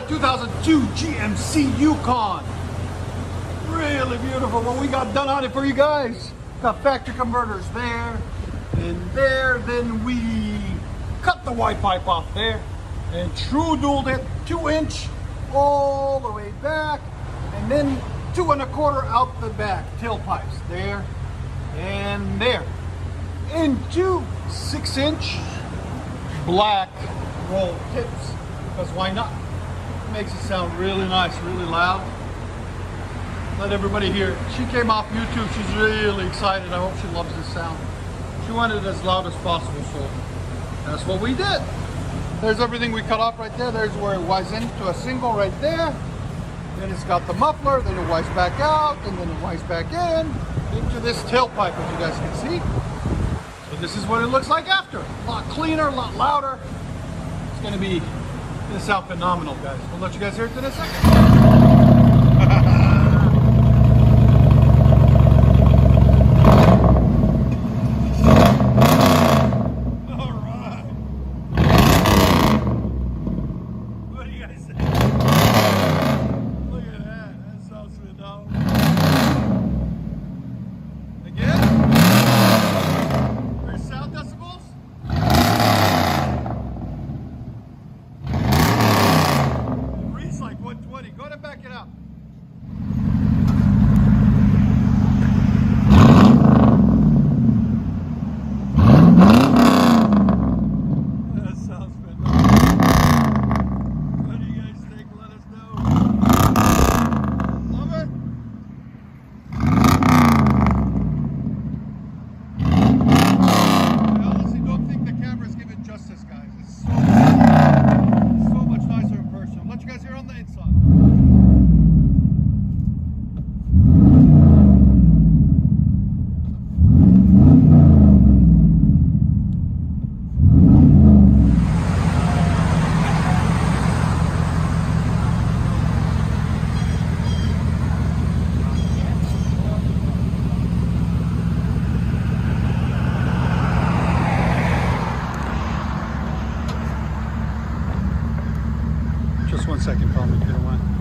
2002 GMC Yukon. Really beautiful. What we got done on it for you guys. Got factory converters there and there. Then we cut the white pipe off there and true dualed it 2-inch all the way back, and then 2 1/4 out the back tailpipes there and there into 6-inch black roll tips, because why not? It makes it sound really nice, really loud. Let everybody hear it. She came off YouTube. She's really excited. I hope she loves this sound. She wanted it as loud as possible, so that's what we did. There's everything we cut off right there. There's where it winds into a single right there. Then it's got the muffler, then it winds back out, and then it winds back in into this tailpipe, as you guys can see. So this is what it looks like after. A lot cleaner, a lot louder. It's gonna sound phenomenal, guys. We'll let you guys hear it in a second. Go ahead and back it up. That sounds phenomenal. What do you guys think? Let us know. Love it? I honestly don't think the camera's giving justice, guys. It's so much nicer in person. I'll let you guys hear on the inside. Just 1 second, Paul, if you don't mind.